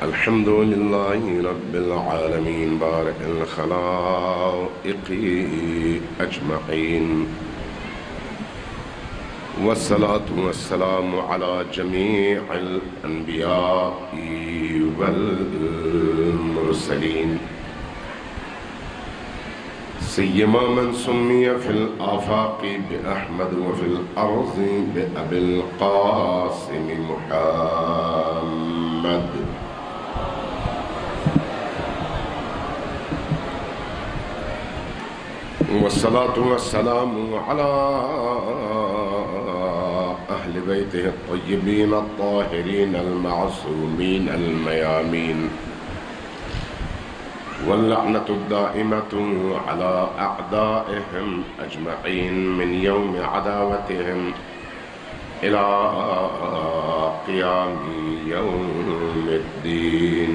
الحمد لله رب العالمين بارئ الخلائق أجمعين، والصلاة والسلام على جميع الأنبياء والمرسلين، سيما من سمي في الآفاق بأحمد وفي الأرض بأبي القاسم محمد. والصلاة والسلام على أهل بيته الطيبين الطاهرين المعصومين الميامين، واللعنة الدائمة على أعدائهم أجمعين من يوم عداوتهم إلى قيام يوم الدين.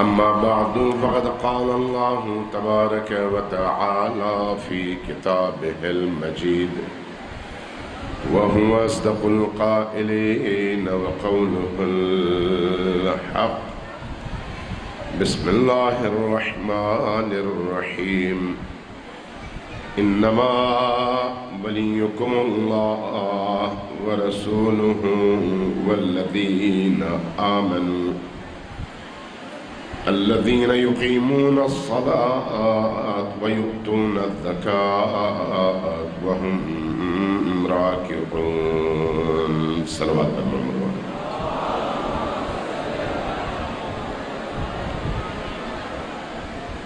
أما بعد، فقد قال الله تبارك وتعالى في كتابه المجيد وهو أصدق القائلين وقوله الحق: بسم الله الرحمن الرحيم. إنما وليكم الله ورسوله والذين آمنوا الذين يقيمون الصلاة ويؤتون الزكاة وهم راكعون. صلوات الله.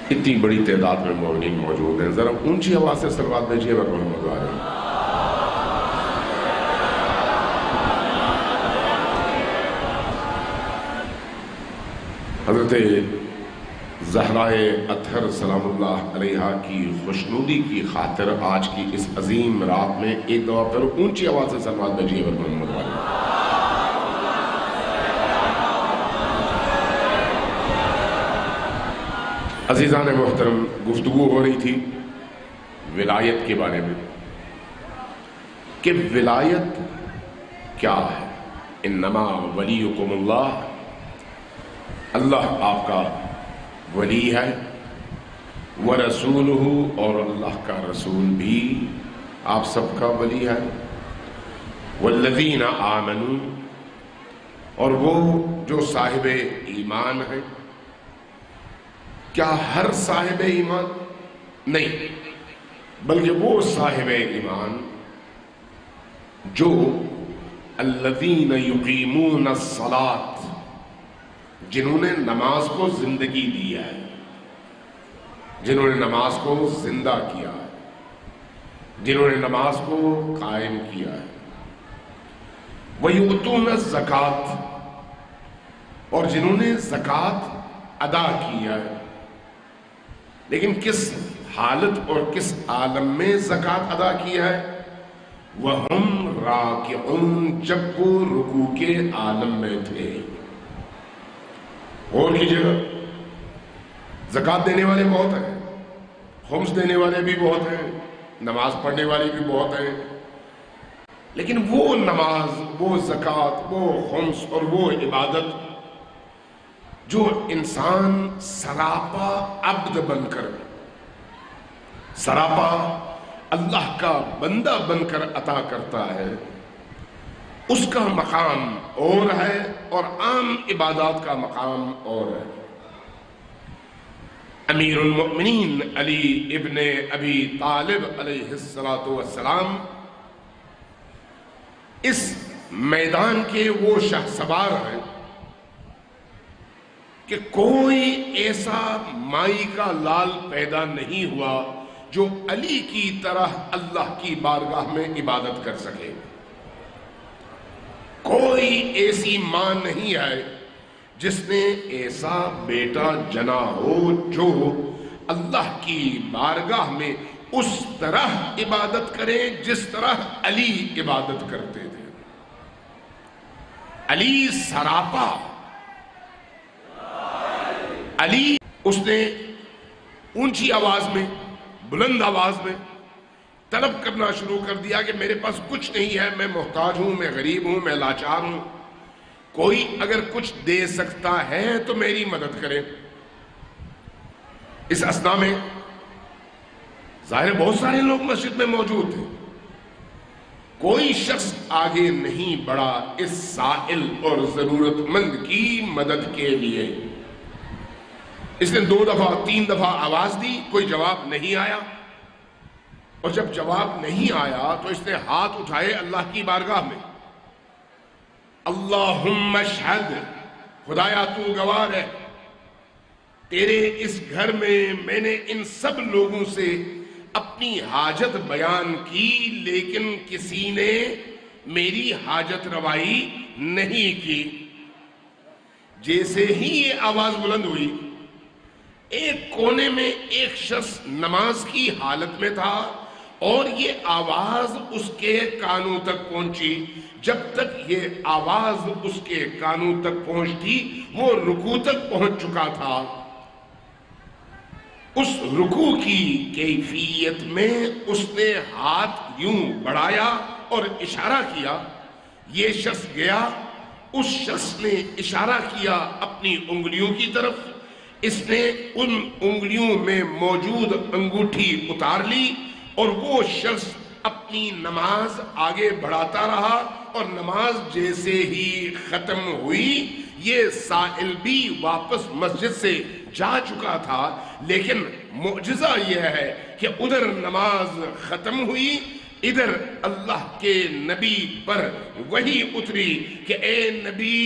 اتنی بڑی تعداد میں مومنین موجود ہیں، ذرا اونچی آواز سے صلوات بھیجیے بر محمد علیہ. حضرت زہرائے اطہر سلام اللہ علیہا کی خوشنودی کی خاطر آج کی اس عظیم رات میں ایک دفعہ پھر اونچی آواز سے صلوات بھیجیے بر محمد علیہ. عزیزان محترم، گفتگو ہو رہی تھی ولایت کے بارے میں کہ ولایت کیا ہے. انما ولیکم اللہ، اللہ آپ کا ولی ہے، ورسولہ، اور اللہ کا رسول بھی آپ سب کا ولی ہے، والذین آمنوا، اور وہ جو صاحب ایمان ہیں. کیا ہر صاحب ایمان؟ نہیں، بلکہ وہ صاحب ایمان جو الذین یقیمون الصلاۃ، جنہوں نے نماز کو زندگی دی ہے، جنہوں نے نماز کو زندہ کیا ہے، جنہوں نے نماز کو قائم کیا ہے. وَيُؤْتُونَ الزَّكَاةَ، اور جنہوں نے زکوٰۃ ادا کیا ہے. لیکن کس حالت اور کس عالم میں زکوٰۃ ادا کیا ہے؟ وَهُمْ رَاكِعُونَ، جب وہ رکوع کے عالم میں تھے. غور کیجئے گا، زکوٰۃ دینے والے بہت ہیں، خمس دینے والے بھی بہت ہیں، نماز پڑھنے والے بھی بہت ہیں، لیکن وہ نماز، وہ زکوٰۃ، وہ خمس اور وہ عبادت جو انسان سراپا عبد بن کر، سراپا اللہ کا بندہ بن کر عطا کرتا ہے، اس کا مقام اور ہے اور عام عبادات کا مقام اور ہے. امیر المؤمنین علی ابن ابی طالب علیہ السلام اس میدان کے وہ شہسوار ہیں کہ کوئی ایسا مائی کا لال پیدا نہیں ہوا جو علی کی طرح اللہ کی بارگاہ میں عبادت کر سکے. کوئی ایسی ماں نہیں ہے جس نے ایسا بیٹا جنا ہو جو اللہ کی بارگاہ میں اس طرح عبادت کرے جس طرح علی عبادت کرتے تھے. علی سراپا، علی اس نے اونچی آواز میں، بلند آواز میں طلب کرنا شروع کر دیا کہ میرے پاس کچھ نہیں ہے، میں محتاج ہوں، میں غریب ہوں، میں لاچار ہوں، کوئی اگر کچھ دے سکتا ہے تو میری مدد کرے۔ اس اثنا میں ظاہر بہت سارے لوگ مسجد میں موجود تھے، کوئی شخص آگے نہیں بڑھا اس سائل اور ضرورت مند کی مدد کے لیے۔ اس نے 2 دفعہ 3 دفعہ آواز دی، کوئی جواب نہیں آیا، اور جب جواب نہیں آیا تو اس نے ہاتھ اٹھائے اللہ کی بارگاہ میں، اللہم اشہد، خدایا تو گواہ ہے، تیرے اس گھر میں نے ان سب لوگوں سے اپنی حاجت بیان کی، لیکن کسی نے میری حاجت روائی نہیں کی۔ جیسے ہی یہ آواز بلند ہوئی، ایک کونے میں ایک شخص نماز کی حالت میں تھا اور یہ آواز اس کے کانوں تک پہنچی۔ جب تک یہ آواز اس کے کانوں تک پہنچتی وہ رکوع تک پہنچ چکا تھا۔ اس رکوع کی کیفیت میں اس نے ہاتھ یوں بڑھایا اور اشارہ کیا، یہ شخص گیا، اس شخص نے اشارہ کیا اپنی انگلیوں کی طرف، اس نے ان انگلیوں میں موجود انگوٹھی اتار لی اور وہ شخص اپنی نماز آگے بڑھاتا رہا، اور نماز جیسے ہی ختم ہوئی یہ سائل بھی واپس مسجد سے جا چکا تھا۔ لیکن معجزہ یہ ہے کہ ادھر نماز ختم ہوئی، ادھر اللہ کے نبی پر وحی اتری کہ اے نبی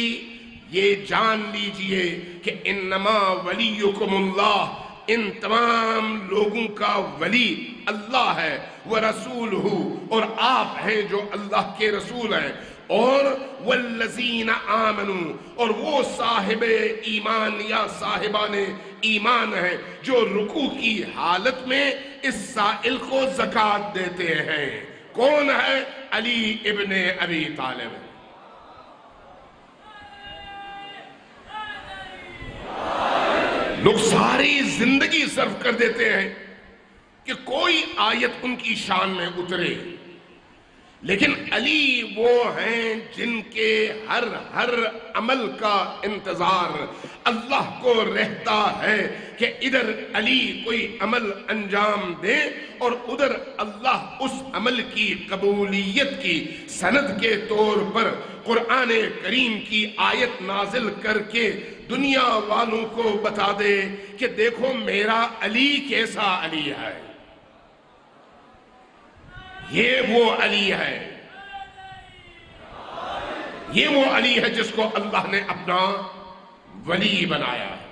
یہ جان لیجئے کہ انما ولیکم اللہ، ان تمام لوگوں کا ولی اللہ ہے، ورسولہ، اور آپ ہیں جو اللہ کے رسول ہیں، اور والذین آمنوا، اور وہ صاحب ایمان یا صاحبان ایمان ہیں جو رکوع کی حالت میں اس سائل کو زکوٰۃ دیتے ہیں۔ کون ہے؟ علی ابن ابی طالب۔ لوگ ساری زندگی صرف کر دیتے ہیں کہ کوئی آیت ان کی شان میں اترے، لیکن علی وہ ہیں جن کے ہر عمل کا انتظار اللہ کو رہتا ہے کہ ادھر علی کوئی عمل انجام دے اور ادھر اللہ اس عمل کی قبولیت کی سند کے طور پر قرآن کریم کی آیت نازل کر کے دنیا والوں کو بتا دے کہ دیکھو میرا علی کیسا علی ہے، یہ وہ علی ہے، یہ وہ علی ہے جس کو اللہ نے اپنا ولی بنایا ہے۔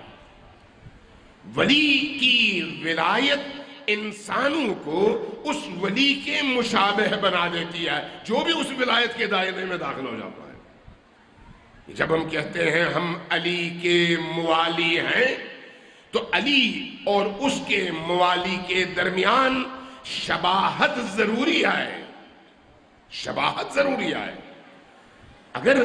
ولی کی ولایت انسانوں کو اس ولی کے مشابہ بنا دیتی ہے جو بھی اس ولایت کے دائرے میں داخل ہو جاتا ہے۔ جب ہم کہتے ہیں ہم علی کے موالی ہیں تو علی اور اس کے موالی کے درمیان شباہت ضروری ہے، شباہت ضروری ہے۔ اگر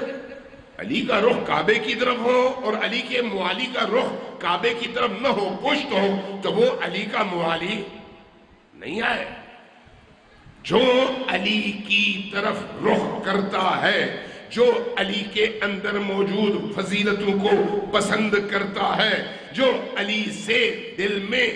علی کا رخ کعبے کی طرف ہو اور علی کے موالی کا رخ کعبے کی طرف نہ ہو، پشت ہو، تو وہ علی کا موالی نہیں ہے۔ جو علی کی طرف رخ کرتا ہے، جو علی کے اندر موجود فضیلتوں کو پسند کرتا ہے، جو علی سے دل میں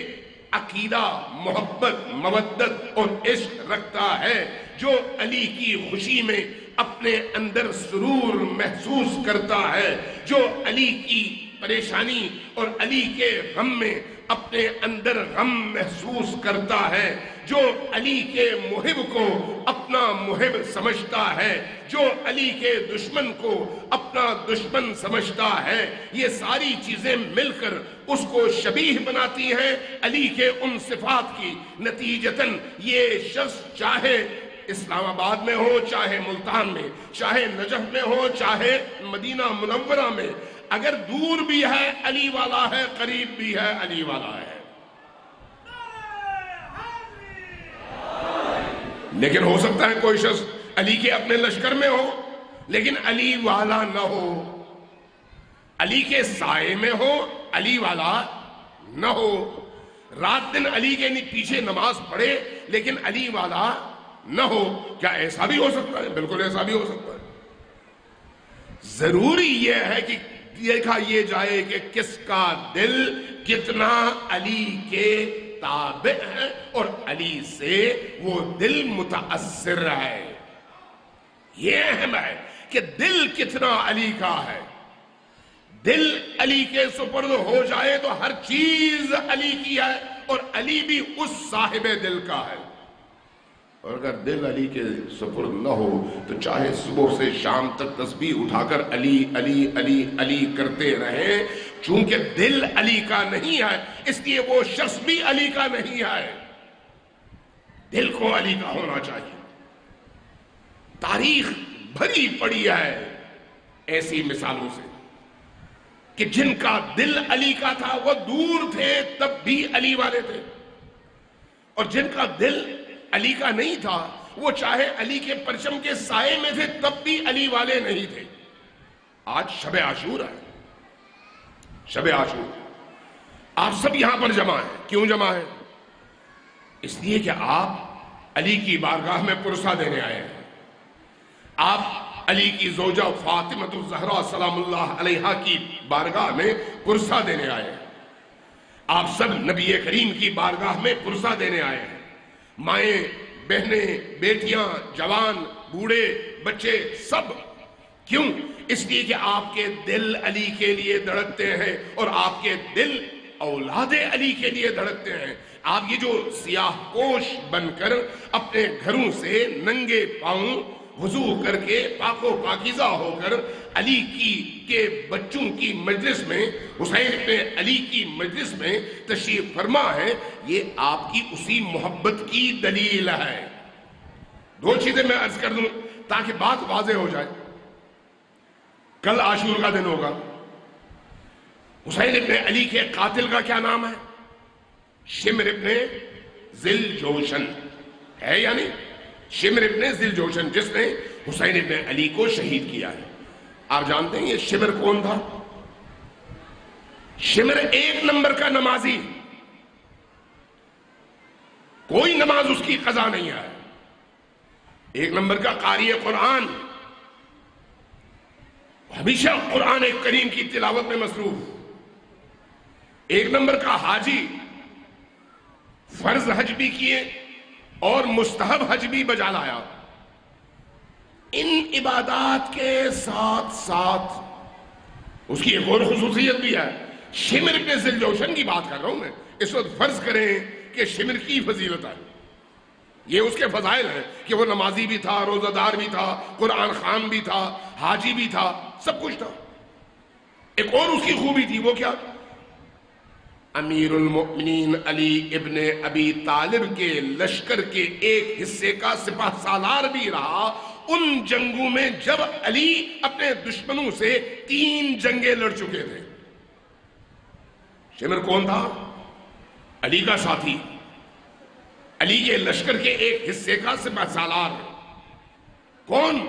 عقیدہ، محبت، مودت اور عشق رکھتا ہے، جو علی کی خوشی میں اپنے اندر سرور محسوس کرتا ہے، جو علی کی پریشانی اور علی کے غم میں اپنے اندر غم محسوس کرتا ہے، جو علی کے محب کو اپنا محب سمجھتا ہے، جو علی کے دشمن کو اپنا دشمن سمجھتا ہے، یہ ساری چیزیں مل کر اس کو شبیہ بناتی ہیں علی کے ان صفات کی۔ نتیجتاً یہ شخص چاہے اسلام آباد میں ہو، چاہے ملتان میں، چاہے نجف میں ہو، چاہے مدینہ منورہ میں، اگر دور بھی ہے علی والا ہے، قریب بھی ہے علی والا ہے۔ لیکن ہو سکتا ہے کوئی شخص علی کے اپنے لشکر میں ہو لیکن علی والا نہ ہو، علی کے سائے میں ہو علی والا نہ ہو، رات دن علی کے پیچھے نماز پڑھے لیکن علی والا نہ ہو۔ کیا ایسا بھی ہو سکتا ہے؟ بالکل ایسا بھی ہو سکتا ہے۔ ضروری یہ ہے کہ دیکھا یہ جائے کہ کس کا دل کتنا علی کے تابع ہے اور علی سے وہ دل متاثر ہے. یہ اہم ہے کہ دل کتنا علی کا ہے. دل علی کے سپرد ہو جائے تو ہر چیز علی کی ہے اور علی بھی اس صاحب دل کا ہے. اور اگر دل علی کے سپرد نہ ہو تو چاہے صبح سے شام تک تسبیح اٹھا کر علی علی علی علی کرتے رہیں، چونکہ دل علی کا نہیں ہے اس لیے وہ شخص بھی علی کا نہیں ہے. دل کو علی کا ہونا چاہیے. تاریخ بھری پڑی ہے ایسی مثالوں سے کہ جن کا دل علی کا تھا وہ دور تھے تب بھی علی والے تھے، اور جن کا دل علی کا نہیں تھا وہ چاہے علی کے پرچم کے سائے میں تھے تب بھی علی والے نہیں تھے. آج شب عاشور ہے. شب عاشور آپ سب یہاں پر جمع ہیں. کیوں جمع ہیں؟ اس لیے کہ آپ علی کی بارگاہ میں پرسہ دینے آئے ہیں. آپ علی کی زوجہ فاطمہ الزہرا سلام اللہ علیہا کی بارگاہ میں پرسہ دینے آئے ہیں. آپ سب نبی کریم کی بارگاہ میں پرسہ دینے آئے ہیں. مائیں، بہنیں، بیٹیاں، جوان، بوڑھے، بچے سب. کیوں؟ اس لیے کہ آپ کے دل علی کے لیے دھڑکتے ہیں اور آپ کے دل اولاد علی کے لیے دھڑکتے ہیں. آپ یہ جو سیاہ پوش بن کر اپنے گھروں سے ننگے پاؤں وضو کر کے پاک و پاکیزہ ہو کر علی کے بچوں کی مجلس میں، حسین ابن علی کی مجلس میں تشریف فرما ہے، یہ آپ کی اسی محبت کی دلیل ہے. دو چیزیں میں عرض کر دوں تاکہ بات واضح ہو جائے. کل عاشور کا دن ہوگا. حسین ابن علی کے قاتل کا کیا نام ہے؟ شمر ابن ذوالجوشن ہے، یعنی شمر ابن ذوالجوشن، جس نے حسین ابن علی کو شہید کیا ہے. آپ جانتے ہیں یہ شمر کون تھا؟ شمر 1 نمبر کا نمازی، کوئی نماز اس کی قضا نہیں ہے. 1 نمبر کا قاری قرآن، ہمیشہ قرآن کریم کی تلاوت میں مصروف. 1 نمبر کا حاجی، فرض حج بھی کیے اور مستحب حج بھی بجا لایا. ان عبادات کے ساتھ ساتھ اس کی ایک اور خصوصیت بھی ہے. شمر ابن ذوالجوشن کی بات کر رہا ہوں میں. اس وقت فرض کریں کہ شمر کی فضیلت ہے، یہ اس کے فضائل ہیں کہ وہ نمازی بھی تھا، روزہ دار بھی تھا، قرآن خوان بھی تھا، حاجی بھی تھا، سب کچھ تھا. ایک اور اس کی خوبی تھی، وہ کیا؟ امیر المؤمنین علی ابن ابی طالب کے لشکر کے ایک حصے کا سپہ سالار بھی رہا ان جنگوں میں جب علی اپنے دشمنوں سے 3 جنگیں لڑ چکے تھے. شمر کون تھا؟ علی کا ساتھی، علی کے لشکر کے ایک حصے کا سپہ سالار. کون؟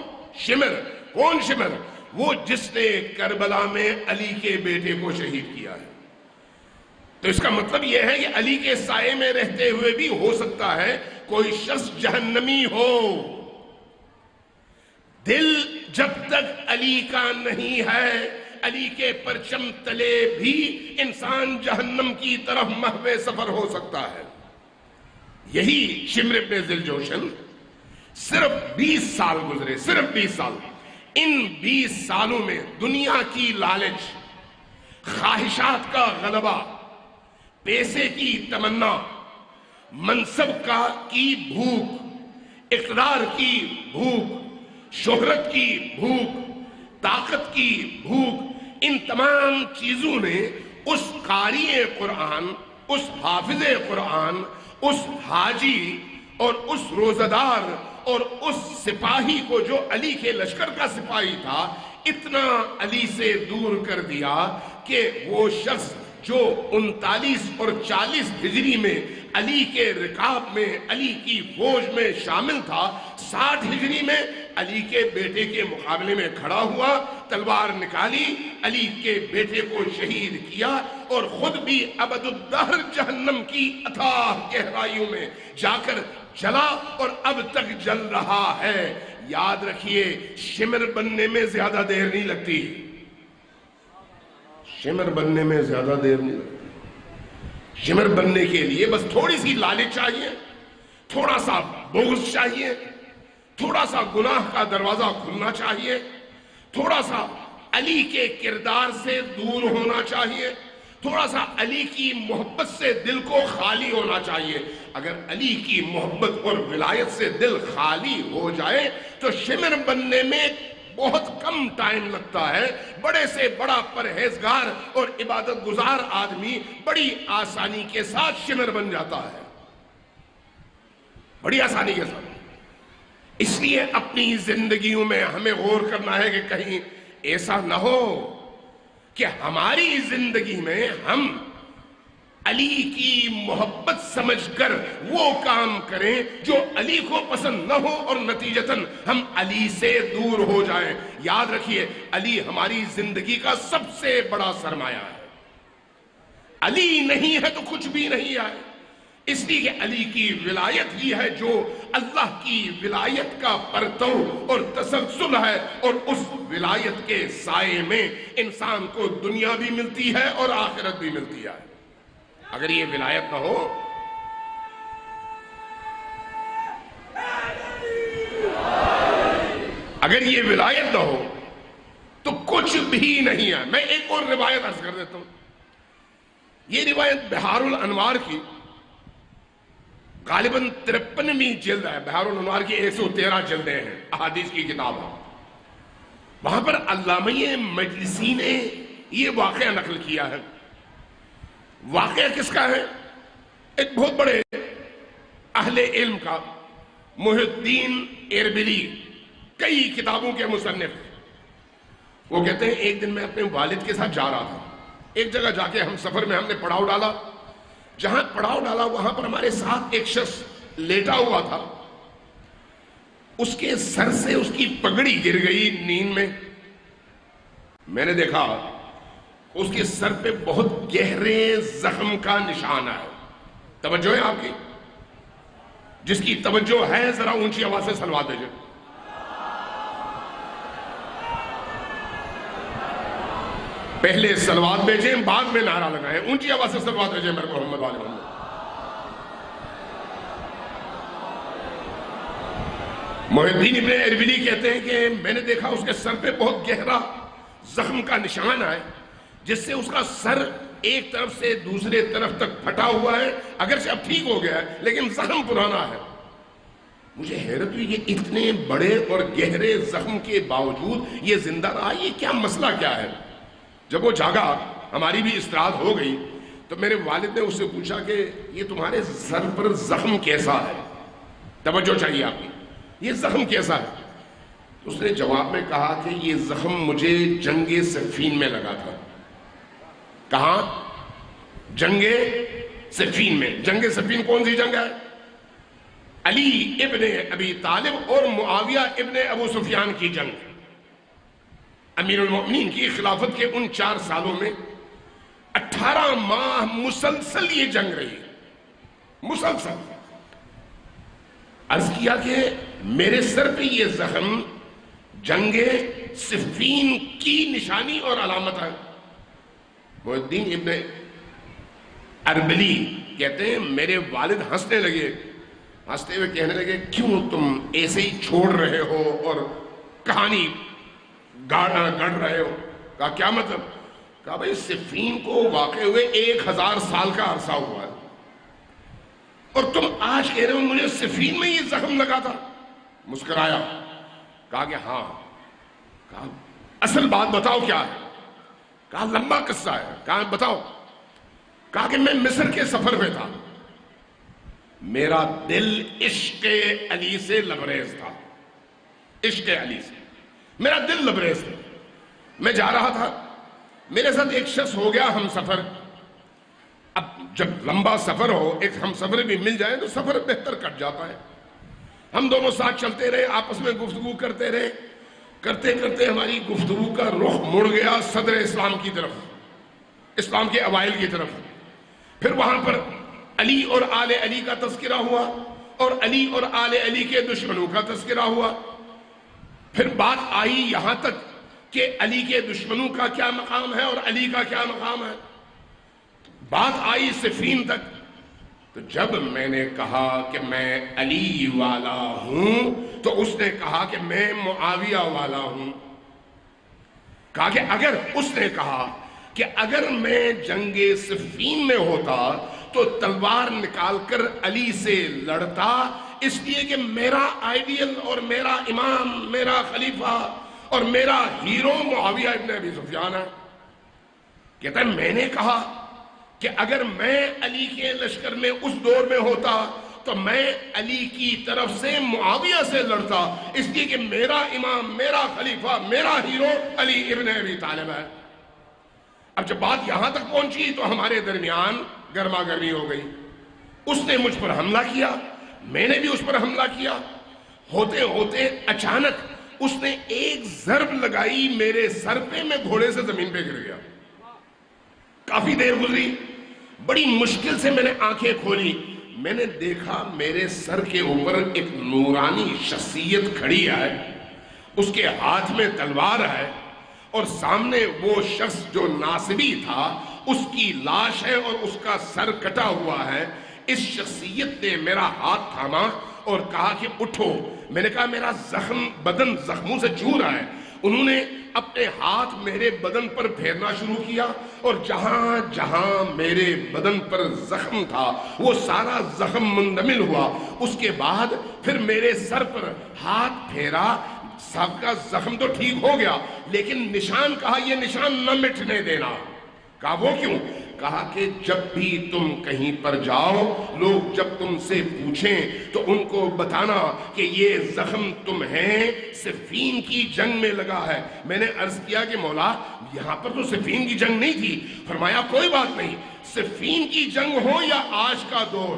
شمر. کون شمر؟ وہ جس نے کربلا میں علی کے بیٹے کو شہید کیا ہے. تو اس کا مطلب یہ ہے کہ علی کے سائے میں رہتے ہوئے بھی ہو سکتا ہے کوئی شخص جہنمی ہو. دل جب تک علی کا نہیں ہے، علی کے پرچم تلے بھی انسان جہنم کی طرف محو سفر ہو سکتا ہے. یہی شمر ابن ذوالجوشن، صرف 20 سال گزرے، صرف 20 سال. ان 20 سالوں میں دنیا کی لالچ، خواہشات کا غلبہ، پیسے کی تمنا، منصب کی بھوک، اقتدار کی بھوک، شہرت کی بھوک، طاقت کی بھوک، ان تمام چیزوں نے اس قاری قرآن، اس حافظ قرآن، اس حاجی اور اس روزہ دار اور اس سپاہی کو جو علی کے لشکر کا سپاہی تھا اتنا علی سے دور کر دیا کہ وہ شخص جو 39 اور 40 ہجری میں علی کے رکاب میں، علی کی فوج میں شامل تھا، 60 ہجری میں علی کے بیٹے کے مقابلے میں کھڑا ہوا، تلوار نکالی، علی کے بیٹے کو شہید کیا اور خود بھی ابد الدہر جہنم کی اتھاہ گہرائیوں میں جا کر جلا اور اب تک جل رہا ہے۔ یاد رکھیے شمر بننے میں زیادہ دیر نہیں لگتی، شمر بننے میں زیادہ دیر نہیں لگتی۔ شمر بننے کے لیے بس تھوڑی سی لالچ چاہیے، تھوڑا سا بغض چاہیے، تھوڑا سا گناہ کا دروازہ کھلنا چاہیے، تھوڑا سا علی کے کردار سے دور ہونا چاہیے، تھوڑا سا علی کی محبت سے دل کو خالی ہونا چاہیے۔ اگر علی کی محبت اور ولایت سے دل خالی ہو جائے تو شمر بننے میں بہت کم ٹائم لگتا ہے۔ بڑے سے بڑا پرہیزگار اور عبادت گزار آدمی بڑی آسانی کے ساتھ شمر بن جاتا ہے، بڑی آسانی کے ساتھ۔ اس لیے اپنی زندگیوں میں ہمیں غور کرنا ہے کہ کہیں ایسا نہ ہو کہ ہماری زندگی میں ہم علی کی محبت سمجھ کر وہ کام کریں جو علی کو پسند نہ ہو اور نتیجتاً ہم علی سے دور ہو جائیں۔ یاد رکھیے علی ہماری زندگی کا سب سے بڑا سرمایہ ہے۔ علی نہیں ہے تو کچھ بھی نہیں ہے، اس لیے کہ علی کی ولایت ہی ہے جو اللہ کی ولایت کا پرتو اور تسلسل ہے، اور اس ولایت کے سائے میں انسان کو دنیا بھی ملتی ہے اور آخرت بھی ملتی ہے۔ اگر یہ ولایت نہ ہو اگر یہ ولایت نہ ہو تو کچھ بھی نہیں ہے۔ میں ایک اور روایت عرض کر دیتا ہوں۔ یہ روایت بحار الانوار کی غالباً 53ویں جلد ہے۔ بحار الانوار کی 113 جلدیں ہیں، احادیث کی کتاب ہے۔ وہاں پر علامہ مجلسی نے یہ واقعہ نقل کیا ہے۔ واقعہ کس کا ہے؟ ایک بہت بڑے اہل علم کا، محی الدین اربیلی، کئی کتابوں کے مصنف۔ وہ کہتے ہیں ایک دن میں اپنے والد کے ساتھ جا رہا تھا، ایک جگہ جا کے ہم سفر میں ہم نے پڑاؤ ڈالا، جہاں پڑاؤ ڈالا وہاں پر ہمارے ساتھ ایک شخص لیٹا ہوا تھا، اس کے سر سے اس کی پگڑی گر گئی نیند میں۔ میں نے دیکھا اس کے سر پہ بہت گہرے زخم کا نشان ہے۔ توجہ ہے آپ کی؟ جس کی توجہ ہے ذرا اونچی آواز سے صلوات بھیجیں۔ پہلے صلوات بھیجیں بعد میں نعرہ لگائیں، اونچی آواز سے صلوات بھیجیں میرے محمد والے محمد۔ محی الدین ابن اربیلی کہتے ہیں کہ میں نے دیکھا اس کے سر پہ بہت گہرا زخم کا نشان ہے، جس سے اس کا سر ایک طرف سے دوسرے طرف تک پھٹا ہوا ہے، اگرچہ اب ٹھیک ہو گیا ہے لیکن زخم پرانا ہے۔ مجھے حیرت ہوئی کہ اتنے بڑے اور گہرے زخم کے باوجود یہ زندہ رہا، یہ کیا مسئلہ کیا ہے؟ جب وہ جاگا، ہماری بھی استراحت ہو گئی، تو میرے والد نے اس سے پوچھا کہ یہ تمہارے سر پر زخم کیسا ہے؟ توجہ چاہیے آپ کی، یہ زخم کیسا ہے؟ اس نے جواب میں کہا کہ یہ زخم مجھے جنگ صفین میں لگا تھا۔ کہاں؟ جنگ صفین میں۔ جنگ صفین کون سی جنگ ہے؟ علی ابن ابی طالب اور معاویہ ابن ابو سفیان کی جنگ۔ امیر المؤمنین کی خلافت کے ان 4 سالوں میں 18 ماہ مسلسل یہ جنگ رہی، مسلسل۔ عرض کیا کہ میرے سر پہ یہ زخم جنگ صفین کی نشانی اور علامت ہے۔ محی الدین ابن اربیلی کہتے ہیں میرے والد ہنسنے لگے، ہنستے ہوئے کہنے لگے کیوں تم ایسے ہی چھوڑ رہے ہو اور کہانی گڑھ رہے ہو؟ کہا کیا مطلب؟ کہا بھئی صفین کو واقع ہوئے 1000 سال کا عرصہ ہوا ہے، اور تم آج کہہ رہے ہو مجھے صفین میں یہ زخم لگا تھا۔ مسکرایا، کہا کہ ہاں۔ کہا اصل بات بتاؤ کیا ہے؟ کہا لمبا قصہ ہے۔ کہا بتاؤ۔ کہا کہ میں مصر کے سفر میں تھا، میرا دل عشق علی سے لبریز تھا، عشق علی سے میرا دل لبریز تھا۔ میں جا رہا تھا، میرے ساتھ ایک شخص ہو گیا ہم سفر۔ اب جب لمبا سفر ہو، ایک ہم سفر بھی مل جائے تو سفر بہتر کٹ جاتا ہے۔ ہم دونوں ساتھ چلتے رہے، آپس میں گفتگو کرتے رہے، کرتے کرتے ہماری گفتگو کا رخ مڑ گیا صدر اسلام کی طرف، اسلام کے اوائل کی طرف۔ پھر وہاں پر علی اور آل علی کا تذکرہ ہوا، اور علی اور آل علی کے دشمنوں کا تذکرہ ہوا. پھر بات آئی یہاں تک کہ علی کے دشمنوں کا کیا مقام ہے اور علی کا کیا مقام ہے. بات آئی صفین تک. تو جب میں نے کہا کہ میں علی والا ہوں تو اس نے کہا کہ میں معاویہ والا ہوں. کہا کہ اگر اس نے کہا کہ اگر میں جنگ صفین میں ہوتا تو تلوار نکال کر علی سے لڑتا، اس لیے کہ میرا آئیڈیل اور میرا امام، میرا خلیفہ اور میرا ہیرو معاویہ ابن ابی سفیان ہے. کہتا ہے میں نے کہا کہ اگر میں علی کے لشکر میں اس دور میں ہوتا تو میں علی کی طرف سے معاویہ سے لڑتا، اس لیے کہ میرا امام، میرا خلیفہ، میرا ہیرو علی ابن ابی طالب ہے. اب جب بات یہاں تک پہنچی تو ہمارے درمیان گرما گرمی ہو گئی. اس نے مجھ پر حملہ کیا، میں نے بھی اس پر حملہ کیا. ہوتے ہوتے اچانک اس نے ایک ضرب لگائی میرے سر پہ، میں گھوڑے سے زمین پہ گر گیا. کافی دیر گزری، بڑی مشکل سے میں نے آنکھیں کھولی. میں نے دیکھا میرے سر کے اوپر ایک نورانی شخصیت کھڑی ہے، اس کے ہاتھ میں تلوار ہے اور سامنے وہ شخص جو ناصبی تھا اس کی لاش ہے اور اس کا سر کٹا ہوا ہے. اس شخصیت نے میرا ہاتھ تھاما اور کہا کہ اٹھو. میں نے کہا میرا بدن زخموں سے چور رہا ہے. انہوں نے اپنے ہاتھ میرے بدن پر پھیرنا شروع کیا اور جہاں جہاں میرے بدن پر زخم تھا وہ سارا زخم مندمل ہوا. اس کے بعد پھر میرے سر پر ہاتھ پھیرا، سب کا زخم تو ٹھیک ہو گیا لیکن نشان، کہا یہ نشان نہ مٹنے دینا. کہا وہ کیوں؟ کہا کہ جب بھی تم کہیں پر جاؤ لوگ جب تم سے پوچھیں تو ان کو بتانا کہ یہ زخم تمہیں صفین کی جنگ میں لگا ہے. میں نے عرض کیا کہ مولا یہاں پر تو صفین کی جنگ نہیں تھی. فرمایا کوئی بات نہیں، صفین کی جنگ ہو یا آج کا دور،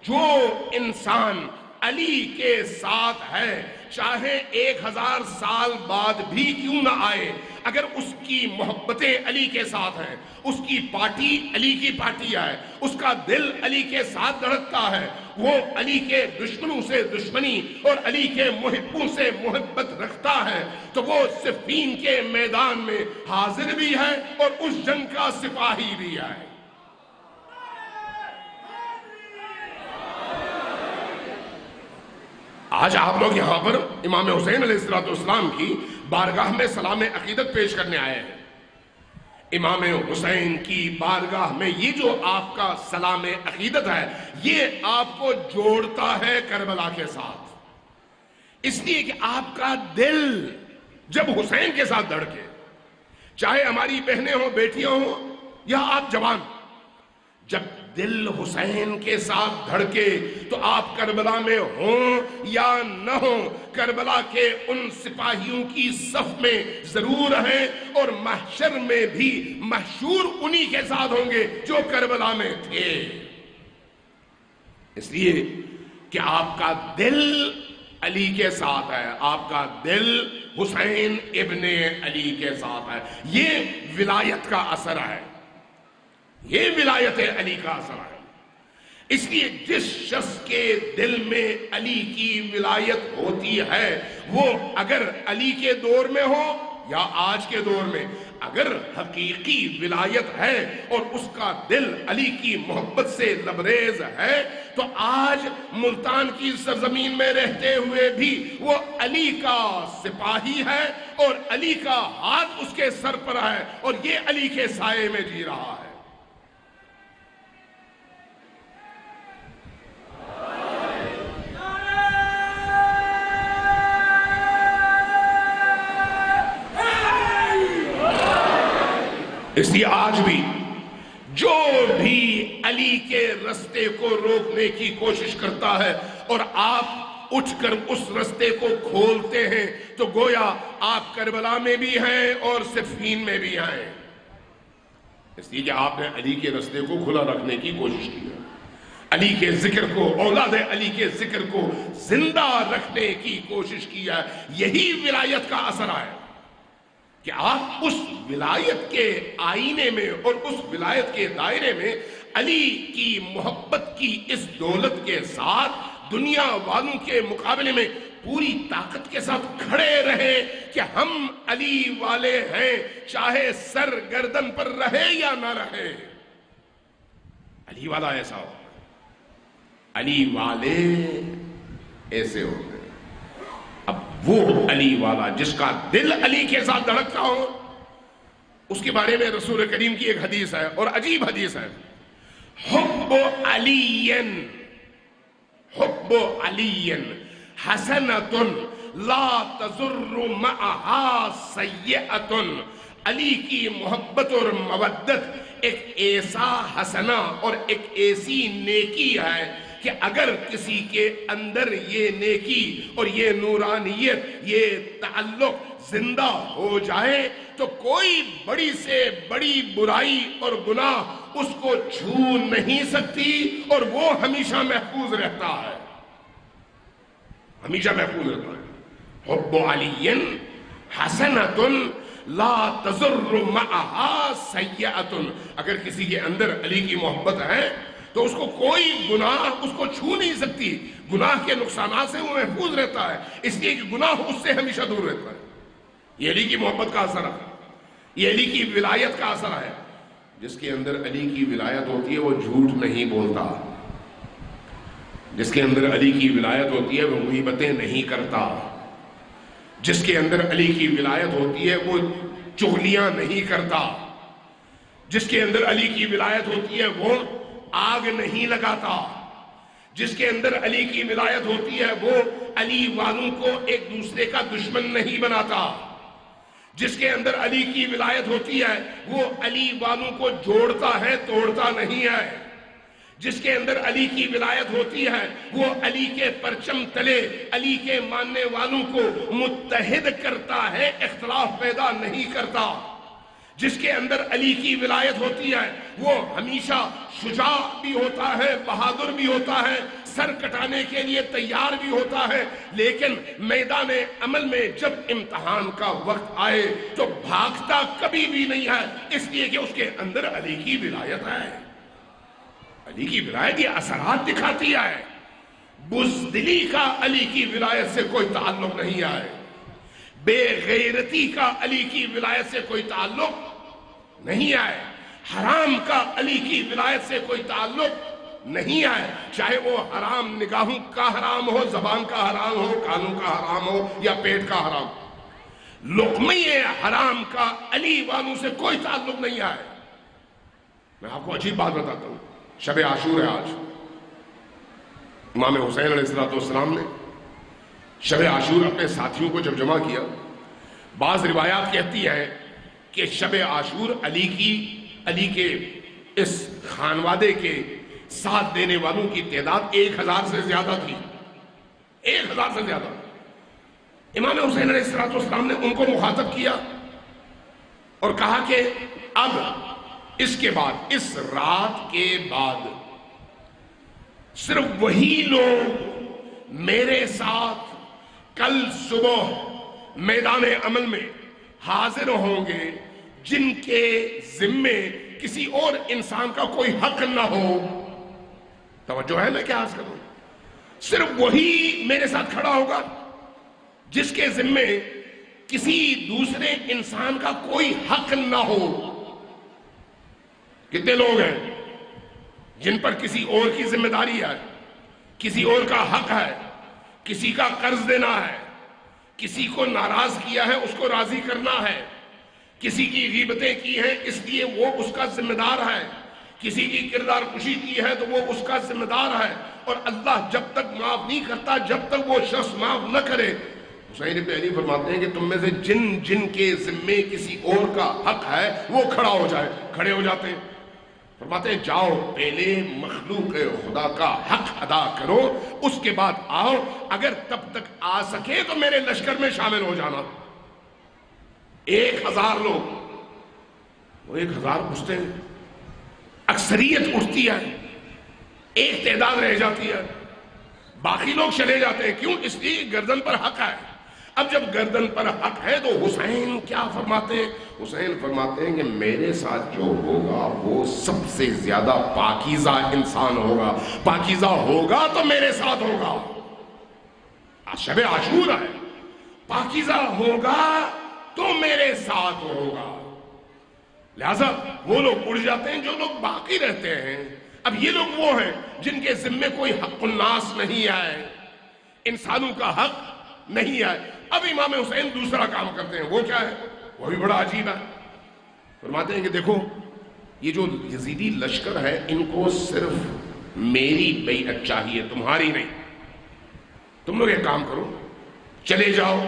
جو انسان علی کے ساتھ ہے چاہے 1000 سال بعد بھی کیوں نہ آئے، اگر اس کی محبتیں علی کے ساتھ ہیں، اس کی پارٹی علی کی پارٹی ہے، اس کا دل علی کے ساتھ دھڑکتا ہے، وہ علی کے دشمنوں سے دشمنی اور علی کے محبوں سے محبت رکھتا ہے، تو وہ صفین کے میدان میں حاضر بھی ہے اور اس جنگ کا سپاہی بھی ہے. آج آپ لوگ یہاں پر امام حسین علیہ السلام کی بارگاہ میں سلام عقیدت پیش کرنے آئے ہیں. امام حسین کی بارگاہ میں یہ جو آپ کا سلام عقیدت ہے یہ آپ کو جوڑتا ہے کربلا کے ساتھ، اس لیے کہ آپ کا دل جب حسین کے ساتھ دھڑکے، چاہے ہماری بہنیں ہوں، بیٹیاں ہوں یا آپ جوان، جب دل حسین کے ساتھ دھڑکے تو آپ کربلا میں ہوں یا نہ ہوں، کربلا کے ان سپاہیوں کی صف میں ضرور ہیں اور محشر میں بھی محشور انہی کے ساتھ ہوں گے جو کربلا میں تھے. اس لیے کہ آپ کا دل علی کے ساتھ ہے، آپ کا دل حسین ابن علی کے ساتھ ہے. یہ ولایت کا اثر ہے، یہ ولایت علی کا اثر ہے. اس لیے جس شخص کے دل میں علی کی ولایت ہوتی ہے وہ اگر علی کے دور میں ہو یا آج کے دور میں، اگر حقیقی ولایت ہے اور اس کا دل علی کی محبت سے لبریز ہے تو آج ملتان کی سرزمین میں رہتے ہوئے بھی وہ علی کا سپاہی ہے اور علی کا ہاتھ اس کے سر پر ہے اور یہ علی کے سائے میں جی رہا ہے. اس لیے آج بھی جو بھی علی کے رستے کو روکنے کی کوشش کرتا ہے اور آپ اٹھ کر اس رستے کو کھولتے ہیں تو گویا آپ کربلا میں بھی ہیں اور صفین میں بھی ہیں. اس لیے کہ آپ نے علی کے رستے کو کھلا رکھنے کی کوشش کی ہے، علی کے ذکر کو، اولاد علی کے ذکر کو زندہ رکھنے کی کوشش کی ہے. یہی ولایت کا اثر ہے کہ آپ اس ولایت کے آئینے میں اور اس ولایت کے دائرے میں علی کی محبت کی اس دولت کے ساتھ دنیا والوں کے مقابلے میں پوری طاقت کے ساتھ کھڑے رہے کہ ہم علی والے ہیں، چاہے سر گردن پر رہے یا نہ رہے۔ علی والا ایسا ہو، علی والے ایسے ہوتے ہیں۔ اب وہ علی والا جس کا دل علی کے ساتھ دھڑکتا ہو، اس کے بارے میں رسول کریم کی ایک حدیث ہے اور عجیب حدیث ہے، حب علی حسنۃ لا تضر معها سیئۃ۔ علی کی محبت اور مودت ایک ایسا حسنہ اور ایک ایسی نیکی ہے کہ اگر کسی کے اندر یہ نیکی اور یہ نورانیت، یہ تعلق زندہ ہو جائے تو کوئی بڑی سے بڑی برائی اور گناہ اس کو چھو نہیں سکتی، اور وہ ہمیشہ محفوظ رہتا ہے، ہمیشہ محفوظ رہتا ہے۔ حب علی حسنۃ لا تضر معها سیئۃ۔ اگر کسی کے اندر علی کی محبت ہے تو اس کو کوئی گناہ اس کو چھو نہیں سکتی، گناہ کے نقصانات سے وہ محفوظ رہتا ہے، اس لیے کہ گناہ اس سے ہمیشہ دور رہتا ہے۔ یہ علی کی محبت کا اثر ہے، یہ علی کی ولایت کا اثر ہے۔ جس کے اندر علی کی ولایت ہوتی ہے وہ جھوٹ نہیں بولتا، جس کے اندر علی کی ولایت ہوتی ہے وہ غیبتیں نہیں کرتا، جس کے اندر علی کی ولایت ہوتی ہے وہ چغلیاں نہیں کرتا، جس کے اندر علی کی ولایت ہوتی ہے وہ آگ نہیں لگاتا، جس کے اندر علی کی ولایت ہوتی ہے وہ علی والوں کو ایک دوسرے کا دشمن نہیں بناتا، جس کے اندر علی کی ولایت ہوتی ہے وہ علی والوں کو جوڑتا ہے، توڑتا نہیں ہے، جس کے اندر علی کی ولایت ہوتی ہے وہ علی کے پرچم تلے علی کے ماننے والوں کو متحد کرتا ہے، اختلاف پیدا نہیں کرتا، جس کے اندر علی کی ولایت ہوتی ہے وہ ہمیشہ شجاع بھی ہوتا ہے، بہادر بھی ہوتا ہے، سر کٹانے کے لیے تیار بھی ہوتا ہے، لیکن میدان عمل میں جب امتحان کا وقت آئے تو بھاگتا کبھی بھی نہیں ہے، اس لیے کہ اس کے اندر علی کی ولایت ہے۔ علی کی ولایت یہ اثرات دکھاتی ہے، بزدلی کا علی کی ولایت سے کوئی تعلق نہیں ہے، بے غیرتی کا علی کی ولایت سے کوئی تعلق نہیں ہے، حرام کا علی کی ولایت سے کوئی تعلق نہیں ہے، چاہے وہ حرام نگاہوں کا حرام ہو، زبان کا حرام ہو، کانوں کا حرام ہو یا پیٹ کا حرام، لقمہ حرام کا علی والوں سے کوئی تعلق نہیں ہے۔ میں آپ کو عجیب بات بتاتا ہوں، شب عاشور ہے آج، امام حسین علیہ السلام نے شب عاشور اپنے ساتھیوں کو جب جمع کیا، بعض روایات کہتی ہیں کہ شب عاشور علی کے اس خانوادے کے ساتھ دینے والوں کی تعداد 1000 سے زیادہ تھی، 1000 سے زیادہ۔ امام حسین علیہ السلام نے ان کو مخاطب کیا اور کہا کہ اب اس کے بعد، اس رات کے بعد صرف وہی لوگ میرے ساتھ کل صبح میدان عمل میں حاضر ہوں گے جن کے ذمے کسی اور انسان کا کوئی حق نہ ہو۔ توجہ ہے میں کیا عرض کروں؟ صرف وہی میرے ساتھ کھڑا ہوگا جس کے ذمے کسی دوسرے انسان کا کوئی حق نہ ہو۔ کتنے لوگ ہیں جن پر کسی اور کی ذمہ داری ہے، کسی اور کا حق ہے، کسی کا قرض دینا ہے، کسی کو ناراض کیا ہے اس کو راضی کرنا ہے، کسی کی غیبتیں کی ہیں اس لیے وہ اس کا ذمہ دار ہے، کسی کی کردار کشی کی ہے تو وہ اس کا ذمہ دار ہے، اور اللہ جب تک معاف نہیں کرتا جب تک وہ شخص معاف نہ کرے۔ حسین ابن علی فرماتے ہیں کہ تم میں سے جن کے ذمے کسی اور کا حق ہے وہ کھڑا ہو جائے، کھڑے ہو جاتے ہیں، فرماتے ہیں جاؤ پہلے مخلوق خدا کا حق ادا کرو، اس کے بعد آؤ، اگر تب تک آ سکے تو میرے لشکر میں شامل ہو جانا۔ 1000 لوگ، وہ 1000 پوچھتے ہیں، اکثریت اٹھتی ہے، ایک تعداد رہ جاتی ہے، باقی لوگ چلے جاتے ہیں، کیوں؟ اس لیے گردن پر حق ہے۔ اب جب گردن پر حق ہے تو حسین کیا فرماتے ہیں؟ حسین فرماتے ہیں کہ میرے ساتھ جو ہوگا وہ سب سے زیادہ پاکیزہ انسان ہوگا، پاکیزہ ہوگا تو میرے ساتھ ہوگا۔ شب عاشورہ ہے، پاکیزہ ہوگا تو میرے ساتھ ہوگا۔ لہذا وہ لوگ اڑ جاتے ہیں جو لوگ باقی رہتے ہیں۔ اب یہ لوگ وہ ہیں جن کے ذمے کوئی حق الناس نہیں آئے، انسانوں کا حق نہیں آئے۔ اب امام حسین دوسرا کام کرتے ہیں، وہ کیا ہے؟ وہ بھی بڑا عجیب ہے۔ فرماتے ہیں کہ دیکھو یہ جو یزیدی لشکر ہے ان کو صرف میری بیعت چاہیے، تمہاری نہیں۔ تم لوگ ایک کام کرو، چلے جاؤ،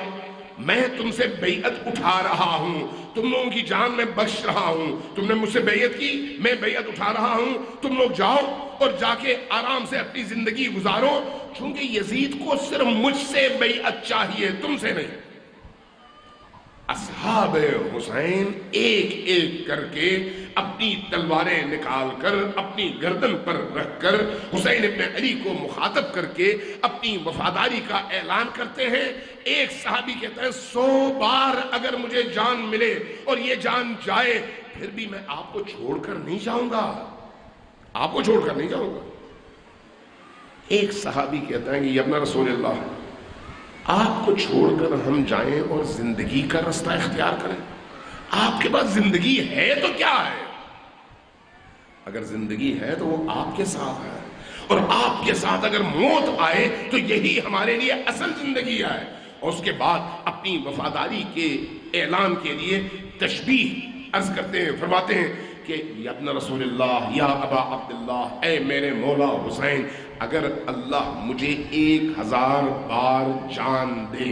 میں تم سے بیعت اٹھا رہا ہوں، تم لوگوں کی جان میں بخش رہا ہوں، تم نے مجھ سے بیعت کی، میں بیعت اٹھا رہا ہوں، تم لوگ جاؤ اور جا کے آرام سے اپنی زندگی گزارو، چونکہ یزید کو صرف مجھ سے بیعت چاہیے، تم سے نہیں۔ اصحاب حسین ایک ایک کر کے اپنی تلواریں نکال کر اپنی گردن پر رکھ کر حسین ابن علی کو مخاطب کر کے اپنی وفاداری کا اعلان کرتے ہیں۔ ایک صحابی کہتا ہے 100 بار اگر مجھے جان ملے اور یہ جان جائے پھر بھی میں آپ کو چھوڑ کر نہیں جاؤں گا، آپ کو چھوڑ کر نہیں جاؤں گا۔ ایک صحابی کہتا ہے کہ ابن رسول اللہ، آپ کو چھوڑ کر ہم جائیں اور زندگی کا رستہ اختیار کریں؟ آپ کے پاس زندگی ہے تو کیا ہے؟ اگر زندگی ہے تو وہ آپ کے ساتھ ہے، اور آپ کے ساتھ اگر موت آئے تو یہی ہمارے لیے اصل زندگی ہے۔ اور اس کے بعد اپنی وفاداری کے اعلان کے لیے تشبیہ عرض کرتے ہیں، فرماتے ہیں کہ یا ابن رسول اللہ، یا ابا عبداللہ، اے میرے مولا حسین، اگر اللہ مجھے 1000 بار جان دے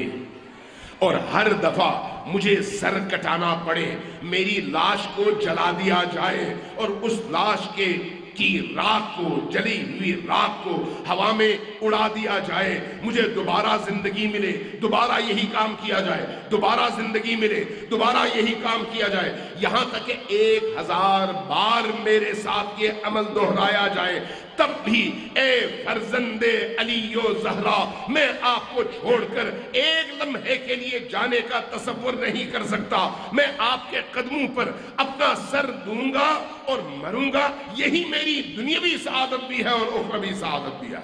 اور ہر دفعہ مجھے سر کٹانا پڑے، میری لاش کو جلا دیا جائے اور اس لاش کی راکھ کو، جلی ہوئی راکھ کو ہوا میں اڑا دیا جائے، مجھے دوبارہ زندگی ملے، دوبارہ یہی کام کیا جائے، دوبارہ زندگی ملے، دوبارہ یہی کام کیا جائے، یہاں تک کہ 1000 بار میرے ساتھ یہ عمل دہرایا جائے، تب بھی اے فرزند علی و زہرا، میں آپ کو چھوڑ کر ایک لمحے کے لیے جانے کا تصور نہیں کر سکتا، میں آپ کے قدموں پر اپنا سر دوں گا اور مروں گا، یہی میری دنیاوی سعادت بھی ہے اور اخروی سعادت بھی ہے۔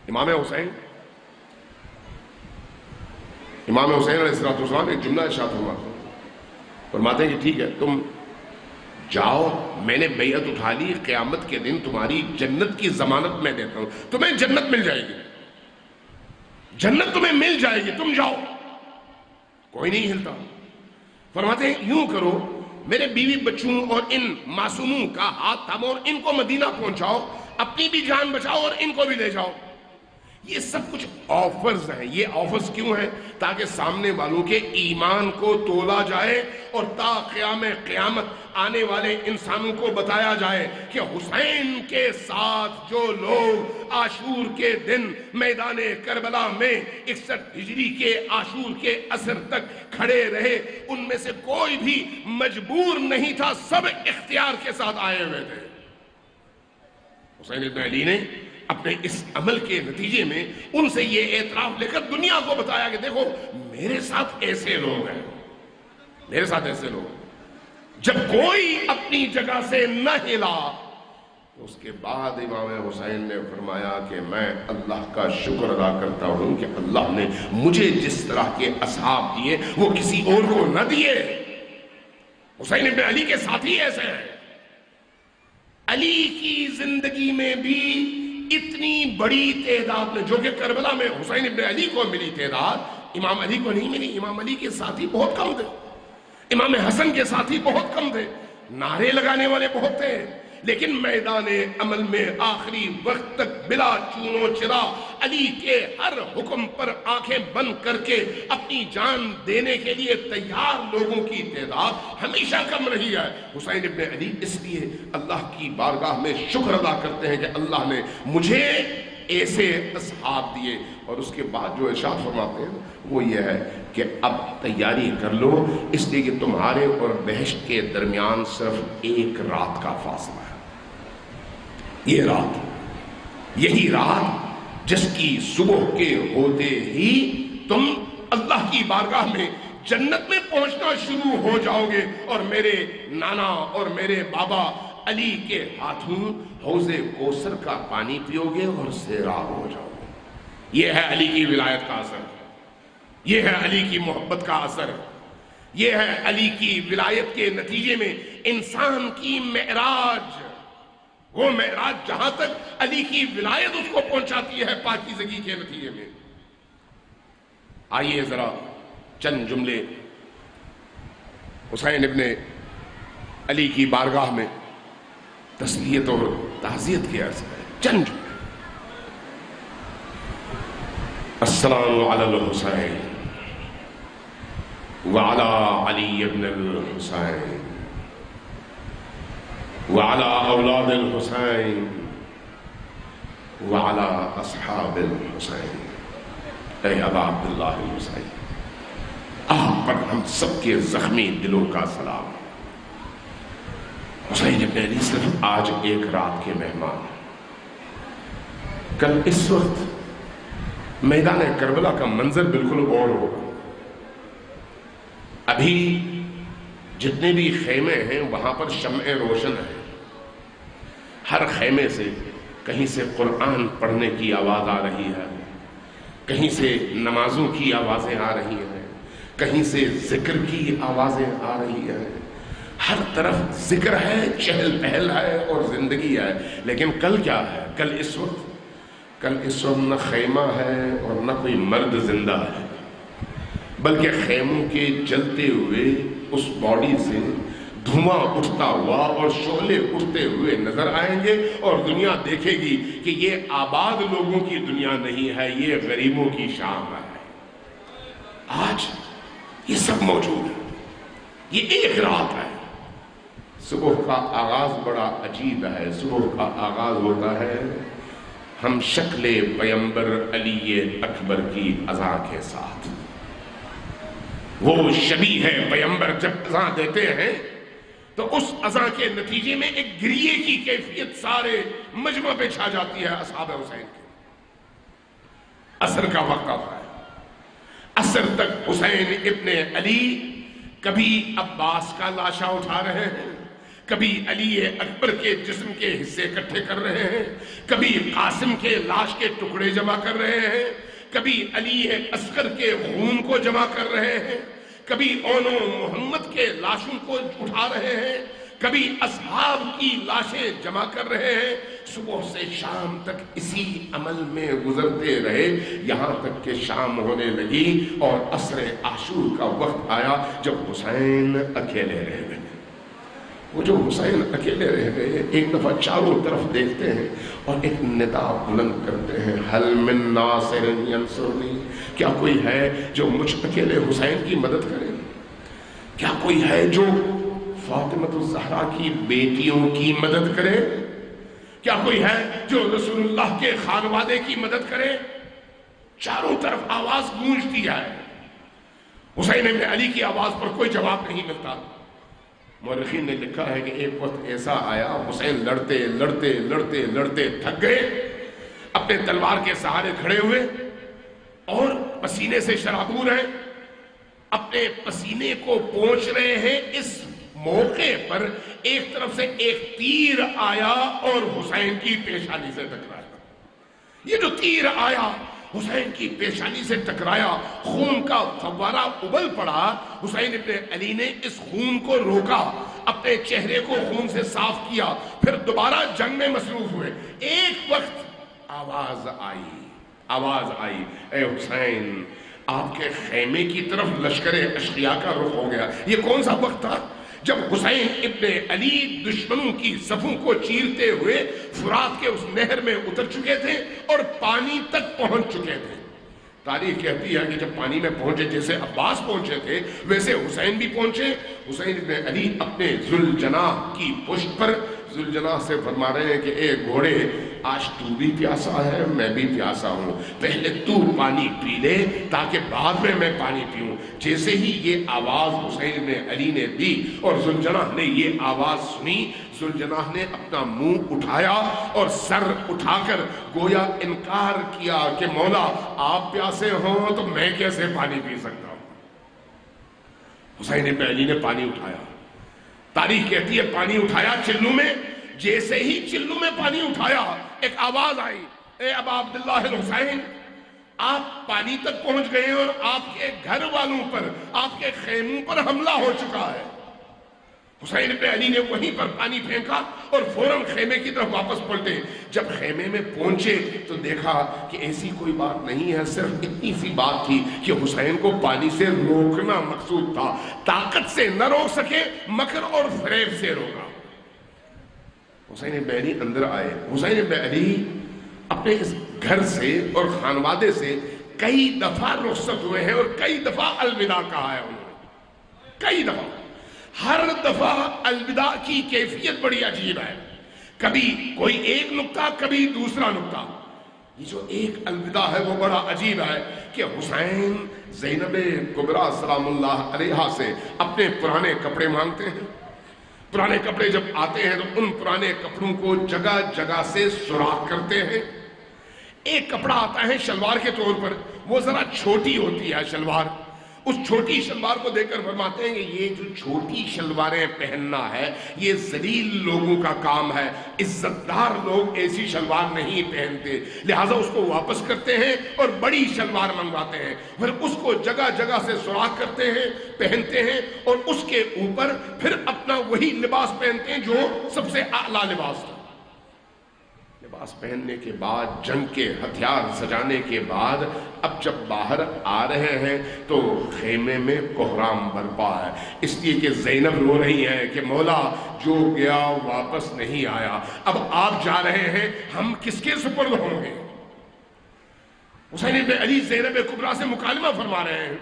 امام حسین علیہ السلام ایک جملہ ارشاد فرماتے ہیں کہ ٹھیک ہے تم جاؤ، میں نے بیعت اٹھا لی، قیامت کے دن تمہاری جنت کی ضمانت میں دیتا ہوں، تمہیں جنت مل جائے گی، جنت تمہیں مل جائے گی، تم جاؤ۔ کوئی نہیں ہلتا۔ فرماتے ہیں یوں کرو، میرے بیوی بچوں اور ان معصوموں کا ہاتھ تھامو اور ان کو مدینہ پہنچاؤ، اپنی بھی جان بچاؤ اور ان کو بھی لے جاؤ۔ یہ سب کچھ آفرز ہیں۔ یہ آفرز کیوں ہیں؟ تاکہ سامنے والوں کے ایمان کو تولا جائے اور تا قیام قیامت آنے والے انسانوں کو بتایا جائے کہ حسین کے ساتھ جو لوگ عاشور کے دن میدان کربلا میں 61 ہجری کے عاشور کے عصر تک کھڑے رہے، ان میں سے کوئی بھی مجبور نہیں تھا، سب اختیار کے ساتھ آئے ہوئے تھے۔ حسین ابن علی نے اپنے اس عمل کے نتیجے میں ان سے یہ اعتراف لے کر دنیا کو بتایا کہ دیکھو میرے ساتھ ایسے لوگ ہیں، میرے ساتھ ایسے لوگ۔ جب کوئی اپنی جگہ سے نہ ہلا اس کے بعد امام حسین نے فرمایا کہ میں اللہ کا شکر ادا کرتا ہوں کہ اللہ نے مجھے جس طرح کے اصحاب دیے وہ کسی اور کو نہ دیے۔ حسین ابن علی کے ساتھی ایسے ہیں۔ علی کی زندگی میں بھی اتنی بڑی تعداد میں، جو کہ کربلا میں حسین ابن علی کو ملی تعداد امام علی کو نہیں ملی۔ امام علی کے ساتھی بہت کم تھے، امام حسن کے ساتھی بہت کم تھے، نعرے لگانے والے بہت تھے، لیکن میدان عمل میں آخری وقت تک بلا چون و چرا علی کے ہر حکم پر آنکھیں بند کر کے اپنی جان دینے کے لیے تیار لوگوں کی تعداد ہمیشہ کم رہی ہے۔ حسین ابن علی اس لیے اللہ کی بارگاہ میں شکر ادا کرتے ہیں کہ اللہ نے مجھے ایسے اصحاب دیے۔ اور اس کے بعد جو ارشاد فرماتے ہیں وہ یہ ہے کہ اب تیاری کر لو، اس لیے کہ تمہارے اور بہشت کے درمیان صرف ایک رات کا فاصلہ ہے۔ یہ رات، یہی رات جس کی صبح کے ہوتے ہی تم اللہ کی بارگاہ میں جنت میں پہنچنا شروع ہو جاؤ گے اور میرے نانا اور میرے بابا علی کے ہاتھوں حوض کوثر کا پانی پیو گے اور سیراب ہو جاؤ گے۔ یہ ہے علی کی ولایت کا اثر، یہ ہے علی کی محبت کا اثر، یہ ہے علی کی ولایت کے نتیجے میں انسان کی معراج، وہ معراج جہاں تک علی کی ولایت اس کو پہنچاتی ہے پاکیزگی کے نتیجے میں۔ آئیے ذرا چند جملے حسین ابن علی کی بارگاہ میں تسلیت اور تعزیت کے عرض کریں، چند جملے۔ السلام علی الحسین وعلی علی ابن الحسین وعلی اولاد الحسین وعلی اصحاب الحسین۔ اے ابا عبداللہ الحسین، آپ پر ہم سب کے زخمی دلوں کا سلام۔ حسین ابن علی صرف آج ایک رات کے مہمان، کل اس وقت میدان کربلا کا منظر بالکل اور ہوگا۔ ابھی جتنے بھی خیمے ہیں وہاں پر شمع روشن ہے، ہر خیمے سے کہیں سے قرآن پڑھنے کی آواز آ رہی ہے، کہیں سے نمازوں کی آوازیں آ رہی ہیں، کہیں سے ذکر کی آوازیں آ رہی ہیں، ہر طرف ذکر ہے، چہل پہل ہے اور زندگی ہے۔ لیکن کل کیا ہے؟ کل اس وقت نہ خیمہ ہے اور نہ کوئی مرد زندہ ہے، بلکہ خیموں کے جلتے ہوئے اس باڈی سے دھواں اٹھتا ہوا اور شعلے اٹھتے ہوئے نظر آئیں گے، اور دنیا دیکھے گی کہ یہ آباد لوگوں کی دنیا نہیں ہے، یہ غریبوں کی شام ہے۔ آج یہ سب موجود ہے، یہ ایک رات ہے۔ صبح کا آغاز بڑا عجیب ہے، صبح کا آغاز ہوتا ہے ہم شکل پیمبر علی اکبر کی اذان کے ساتھ۔ وہ شبیہ ہے پیمبر جب اذان دیتے ہیں تو اس اذان کے نتیجے میں ایک گریے کی کیفیت سارے مجمع پہ چھا جاتی ہے اصحاب حسین کے۔ عصر کا وقت آتا ہے، عصر تک حسین ابن علی کبھی عباس کا لاشا اٹھا رہے ہیں، کبھی علی اکبر کے جسم کے حصے اکٹھے کر رہے ہیں، کبھی قاسم کے لاش کے ٹکڑے جمع کر رہے ہیں، کبھی علی اصغر کے خون کو جمع کر رہے ہیں، کبھی اونو محمد کے لاشوں کو اٹھا رہے ہیں، کبھی اصحاب کی لاشیں جمع کر رہے ہیں۔ صبح سے شام تک اسی عمل میں گزرتے رہے، یہاں تک کہ شام ہونے لگی اور عصر عاشور کا وقت آیا جب حسین اکیلے رہ گئے۔ وہ جو حسین اکیلے رہ گئے، ایک دفعہ چاروں طرف دیکھتے ہیں اور ایک ندا بلند کرتے ہیں، حل من ناصر ینصرنی، کیا کوئی ہے جو مجھ اکیلے حسین کی مدد کرے؟ کیا کوئی ہے جو فاطمہ الزہرا کی بیٹیوں کی مدد کرے؟ کیا کوئی ہے جو رسول اللہ کے خانوادے کی مدد کرے؟ چاروں طرف آواز گونجتی ہے، حسین ابن علی کی آواز پر کوئی جواب نہیں ملتا۔ مورخین نے لکھا ہے کہ ایک وقت ایسا آیا، حسین لڑتے لڑتے لڑتے لڑتے تھک گئے، اپنے تلوار کے سہارے کھڑے ہوئے اور پسینے سے شرابور ہیں، اپنے پسینے کو پونچھ رہے ہیں۔ اس موقع پر ایک طرف سے ایک تیر آیا اور حسین کی پیشانی سے ٹکرایا۔ یہ جو تیر آیا حسین کی پیشانی سے ٹکرایا، خون کا فوارہ ابل پڑا۔ حسین ابن علی نے اس خون کو روکا، اپنے چہرے کو خون سے صاف کیا، پھر دوبارہ جنگ میں مصروف ہوئے۔ ایک وقت آواز آئی، اے حسین، آپ کے خیمے کی طرف لشکر اشقیاء کا رخ ہو گیا۔ یہ کون سا وقت تھا؟ جب حسین ابن علی دشمنوں کی صفوں کو چیرتے ہوئے فرات کے اس نہر میں اتر چکے تھے اور پانی تک پہنچ چکے تھے۔ تاریخ کہتی ہے کہ جب پانی میں پہنچے، جیسے عباس پہنچے تھے ویسے حسین بھی پہنچے۔ حسین ابن علی اپنے ذوالجناح کی پشت پر، ذوالجناح سے فرما رہے ہیں کہ اے گھوڑے آج تو بھی پیاسا ہے میں بھی پیاسا ہوں, پہلے تو پانی پی لے تاکہ بعد میں پانی پیوں. جیسے ہی یہ آواز حسین بن علی نے دی اور ذوالجناح نے یہ آواز سنی, ذوالجناح نے اپنا منہ اٹھایا اور سر اٹھا کر گویا انکار کیا کہ مولا آپ پیاسے ہوں تو میں کیسے پانی پی سکتا ہوں. حسین بن علی نے پانی اٹھایا, تاریخ کہتی ہے پانی اٹھایا چلو میں, جیسے ہی چلو میں پانی اٹھایا ایک آواز آئی, اے ابا عبداللہ الحسین آپ پانی تک پہنچ گئے اور آپ کے گھر والوں پر, آپ کے خیموں پر حملہ ہو چکا ہے. حسین بن علی نے وہیں پر پانی پھینکا اور فوراً خیمے کی طرف واپس پلٹے. جب خیمے میں پہنچے تو دیکھا کہ ایسی کوئی بات نہیں ہے, صرف اتنی سی بات تھی کہ حسین کو پانی سے روکنا مقصود تھا, طاقت سے نہ روک سکے مکر اور فریب سے روکا. حسین بن علی اندر آئے. حسین بن علی اپنے اس گھر سے اور خانوادے سے کئی دفعہ رخصت ہوئے ہیں اور کئی دفعہ الوداع کہا ہے انہوں نے, کئی دفعہ. ہر دفعہ الوداع کی کیفیت بڑی عجیب ہے, کبھی کوئی ایک نقطہ کبھی دوسرا نقطہ. یہ جو ایک الوداع ہے وہ بڑا عجیب ہے کہ حسین زینب کبریٰ سلام اللہ علیہا سے اپنے پرانے کپڑے مانگتے ہیں. پرانے کپڑے جب آتے ہیں تو ان پرانے کپڑوں کو جگہ جگہ سے سوراخ کرتے ہیں. ایک کپڑا آتا ہے شلوار کے طور پر, وہ ذرا چھوٹی ہوتی ہے شلوار, اس چھوٹی شلوار کو دیکھ کر فرماتے ہیں کہ یہ جو چھوٹی شلواریں پہننا ہے یہ ذلیل لوگوں کا کام ہے, عزتدار لوگ ایسی شلوار نہیں پہنتے, لہٰذا اس کو واپس کرتے ہیں اور بڑی شلوار منگواتے ہیں, پھر اس کو جگہ جگہ سے سوراخ کرتے ہیں, پہنتے ہیں اور اس کے اوپر پھر اپنا وہی لباس پہنتے ہیں جو سب سے اعلیٰ لباس تھا. لباس پہننے کے بعد, جنگ کے ہتھیار سجانے کے بعد اب جب باہر آ رہے ہیں تو خیمے میں کوہرام برپا ہے, اس لیے کہ زینب رو رہی ہے کہ مولا جو گیا واپس نہیں آیا, اب آپ جا رہے ہیں ہم کس کے سپرد ہوں گے. حسین بن علی زینب کبریٰ سے مکالمہ فرما رہے ہیں.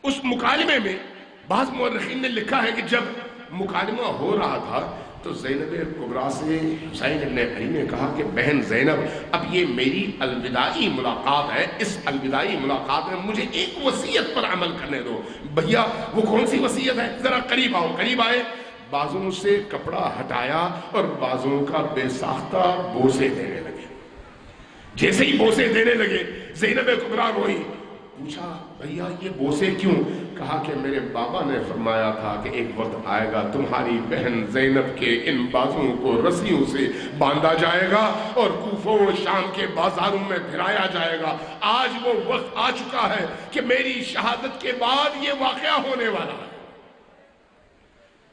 اس مکالمے میں بعض مورخین نے لکھا ہے کہ جب مکالمہ ہو رہا تھا تو زینب کبریٰ سے حسین بن علی نے کہا کہ بہن زینب اب یہ میری الوداعی ملاقات ہے, اس الوداعی ملاقات میں مجھے ایک وصیت پر عمل کرنے دو. بھیا وہ کون سی وصیت ہے, ذرا قریب آؤ. قریب آئے, بازوں سے کپڑا ہٹایا اور بازوں کا بے ساختہ بوسے دینے لگے. جیسے ہی بوسے دینے لگے زینب کبریٰ روئی. پوچھا بھیا یہ بوسے کیوں؟ کہا کہ میرے بابا نے فرمایا تھا کہ ایک وقت آئے گا تمہاری بہن زینب کے ان بازوں کو رسیوں سے باندھا جائے گا اور کوفہ و شام کے بازاروں میں پھرایا جائے گا. آج وہ وقت آ چکا ہے کہ میری شہادت کے بعد یہ واقعہ ہونے والا ہے.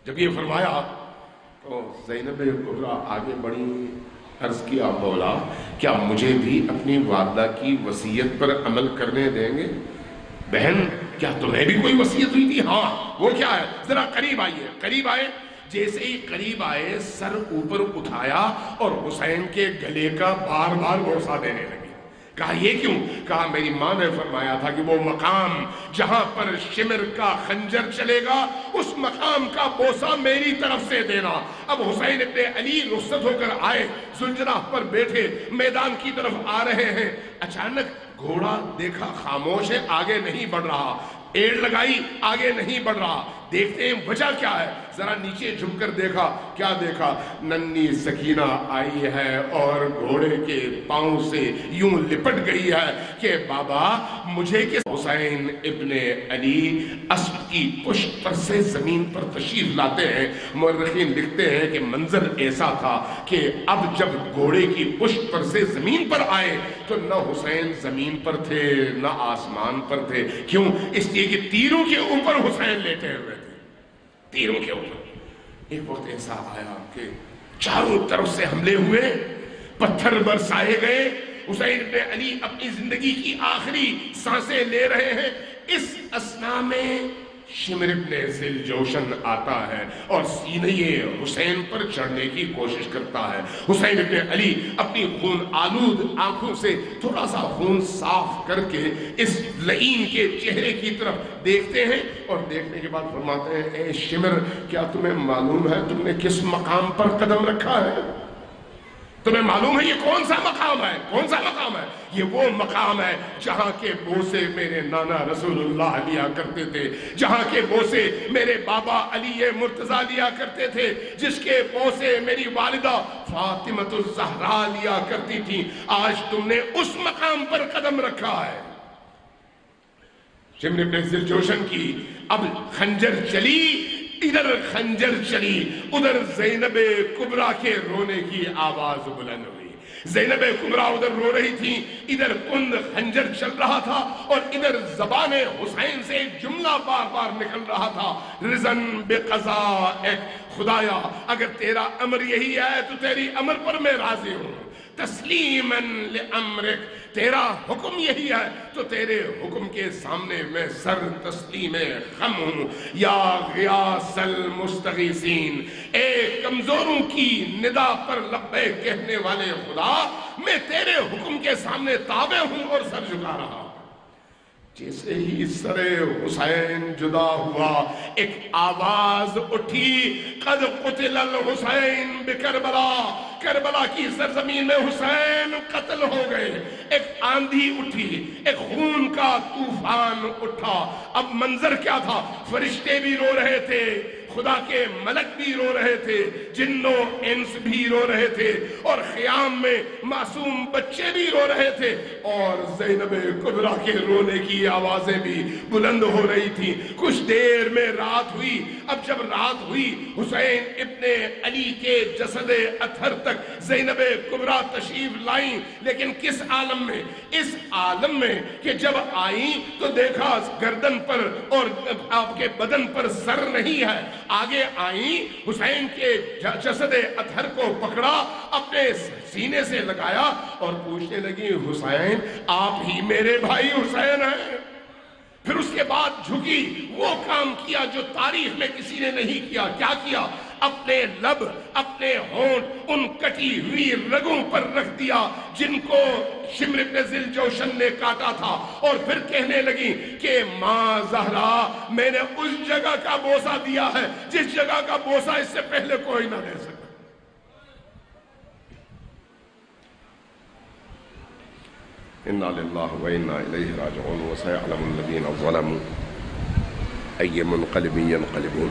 جب یہ فرمایا تو زینب کبریٰ آگے بڑھی, عرض کیا مولا کیا مجھے بھی اپنی والدہ کی وصیت پر عمل کرنے دیں گے؟ بہن کیا تمہیں بھی کوئی وصیت ہوئی تھی؟ ہاں. وہ کیا ہے؟ ذرا قریب آئیے. قریب آئے. جیسے ہی قریب آئے سر اوپر اٹھایا اور حسین کے گلے کا بار بار بوسہ دینے لگے. کہا یہ کیوں؟ کہا میری ماں نے فرمایا تھا کہ وہ مقام جہاں پر شمر کا خنجر چلے گا اس مقام کا بوسہ میری طرف سے دینا. اب حسین ابن علی رخصت ہو کر آئے, ذوالجناح پر بیٹھے میدان کی طرف آ رہے ہیں. اچانک گھوڑا دیکھا خاموش ہے, آگے نہیں بڑھ رہا. ایڑ لگائی, آگے نہیں بڑھ رہا. دیکھتے ہیں وجہ کیا ہے. ذرا نیچے جھک کر دیکھا. کیا دیکھا؟ ننھی سکینہ آئی ہے اور گھوڑے کے پاؤں سے یوں لپٹ گئی ہے کہ بابا مجھے کس. حسین ابن علی اسب کی پشت پر سے زمین پر تشریف لاتے ہیں. مورخین لکھتے ہیں کہ منظر ایسا تھا کہ اب جب گھوڑے کی پشت پر سے زمین پر آئے تو نہ حسین زمین پر تھے نہ آسمان پر تھے. کیوں؟ اس لیے کہ تیروں کے اوپر حسین لیٹے ہوئے تھے, تیروں کے اوپر. ایک وقت ایسا آیا کہ چاروں طرف سے حملے ہوئے, پتھر برسائے گئے. حسین بن علی اپنی زندگی کی آخری سانسیں لے رہے ہیں. اس اثنا میں شمر ابن ذوالجوشن آتا ہے اور سینہ حسین پر چڑھنے کی کوشش کرتا ہے. حسین ابن علی اپنی خون آلود آنکھوں سے تھوڑا سا خون صاف کر کے اس لعین کے چہرے کی طرف دیکھتے ہیں اور دیکھنے کے بعد فرماتے ہیں اے شمر کیا تمہیں معلوم ہے تم نے کس مقام پر قدم رکھا ہے؟ تمہیں معلوم ہے یہ کون سا مقام ہے؟ کون سا مقام ہے؟ یہ وہ مقام ہے جہاں کے بوسے میرے نانا رسول اللہ لیا کرتے تھے، جہاں کے بوسے میرے بابا علی مرتضیٰ لیا کرتے تھے، جس کے بوسے میری والدہ فاطمۃ الزہرا لیا کرتی تھی۔ آج تم نے اس مقام پر قدم رکھا ہے۔ شمر بن ذوالجوشن کی اب خنجر چلی، ادھر خنجر چلی، ادھر زینب کبریٰ کے رونے کی آواز بلند ہوئی۔ زینب کبریٰ ادھر رو رہی تھی، ادھر کند خنجر چل رہا تھا، اور ادھر زبان حسین سے جملہ بار بار نکل رہا تھا، رضن بقضائک، خدایا اگر تیرا امر یہی ہے تو تیری امر پر میں راضی ہوں، تسلیماً لامرک، تیرا حکم یہی ہے تو تیرے حکم کے سامنے میں سر تسلیم خم ہوں۔ یا غیاث المستغیثین، اے کمزوروں کی ندا پر لبیک کہنے والے خدا، میں تیرے حکم کے سامنے تابع ہوں اور سر جھکا رہا ہوں۔ جیسے ہی سر حسین جدا ہوا، ایک آواز اٹھی، قد قتل الحسین بکربلا، کربلا کی سرزمین میں حسین قتل ہو گئے۔ ایک آندھی اٹھی، ایک خون کا طوفان اٹھا۔ اب منظر کیا تھا؟ فرشتے بھی رو رہے تھے، خدا کے ملک بھی رو رہے تھے، جن و انس بھی رو رہے تھے، اور خیام میں معصوم بچے بھی رو رہے تھے، اور زینب کبریٰ کے رونے کی آوازیں بھی بلند ہو رہی تھی۔ کچھ دیر میں رات ہوئی۔ اب جب رات ہوئی، حسین ابن علی کے جسد اطہر تک زینب کبریٰ تشریف لائیں، لیکن کس عالم میں؟ اس عالم میں کہ جب آئیں تو دیکھا گردن پر اور آپ کے بدن پر سر نہیں ہے۔ آگے آئیں، حسین کے جسد اطہر کو پکڑا، اپنے سینے سے لگایا اور پوچھنے لگی، حسین آپ ہی میرے بھائی حسین ہیں؟ پھر اس کے بعد جھکی، وہ کام کیا جو تاریخ میں کسی نے نہیں کیا۔ کیا کیا؟ اپنے لب، اپنے ہونٹ ان کٹی ہوئی رگوں پر رکھ دیا جن کو شمر بن ذوالجوشن نے کاٹا تھا، اور پھر کہنے لگی کہ ماں زہرا، میں نے اس جگہ کا بوسہ دیا ہے جس جگہ کا بوسہ اس سے پہلے کوئی نہ دے سکا۔ انا للہ و انا الیہ راجعون، وسيعلم الذین ظلموا ای منقلب ینقلبون۔